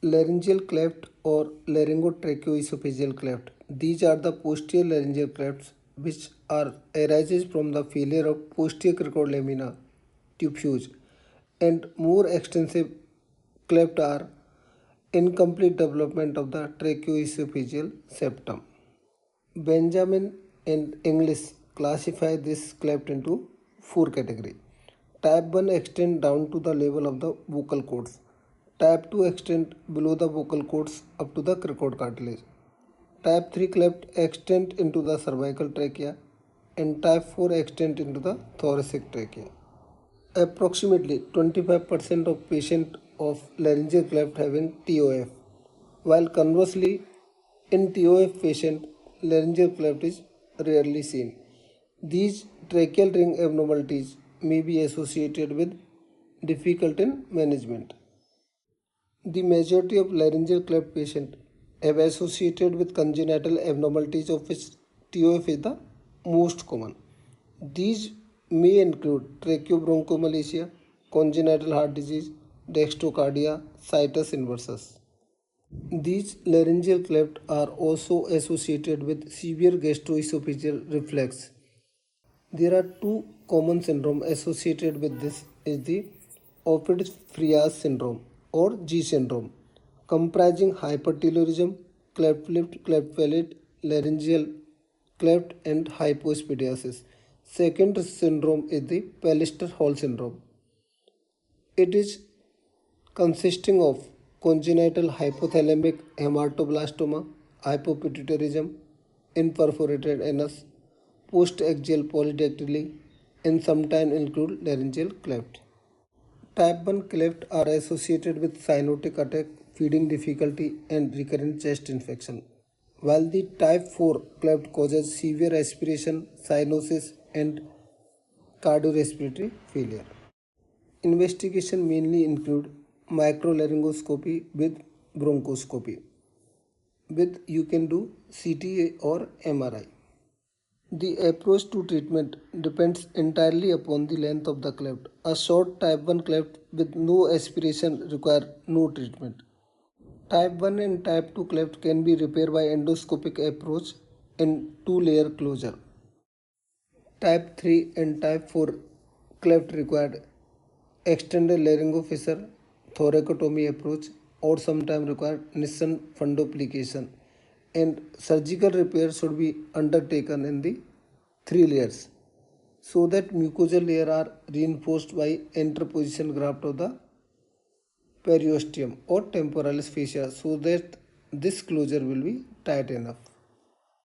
laryngeal cleft or laryngotracheoesophageal cleft. These are the posterior laryngeal clefts which are arises from the failure of posterior cricoid lamina to fuse, and more extensive cleft are incomplete development of the tracheoesophageal septum. Benjamin and English classify this cleft into four categories. Type 1 extend down to the level of the vocal cords. Type 2 extend below the vocal cords up to the cricoid cartilage. Type 3 cleft extend into the cervical trachea, and type 4 extend into the thoracic trachea. Approximately 25% of patients of laryngeal cleft having TOF, while conversely in TOF patient laryngeal cleft is rarely seen. These tracheal ring abnormalities may be associated with difficulty in management. The majority of laryngeal cleft patients have associated with congenital abnormalities of which TOF is the most common. These may include tracheobronchomalacia, congenital heart disease, dextrocardia, situs inversus. These laryngeal clefts are also associated with severe gastroesophageal reflux. There are two common syndromes associated with this is the Ovid-Frias syndrome or G syndrome, comprising hypertelorism, cleft lip, cleft palate, laryngeal cleft and hypospadiasis. Second syndrome is the Pallister-Hall syndrome. It is consisting of congenital hypothalamic hematoblastoma, hypopituitarism, imperforated anus, post-axial polydactyly, and sometimes include laryngeal cleft. Type 1 cleft are associated with cyanotic attack, feeding difficulty, and recurrent chest infection, while the type 4 cleft causes severe aspiration, cyanosis, and cardiorespiratory failure. Investigation mainly include microlaryngoscopy with bronchoscopy. With you can do CT or MRI. The approach to treatment depends entirely upon the length of the cleft. A short type 1 cleft with no aspiration require no treatment. Type 1 and type 2 cleft can be repaired by endoscopic approach and two-layer closure. Type 3 and type 4 cleft required extended laryngofissure, thoracotomy approach, or sometimes require Nissen fundoplication, and surgical repair should be undertaken in the three layers so that mucosal layer are reinforced by interposition graft of the periosteum or temporalis fascia so that this closure will be tight enough.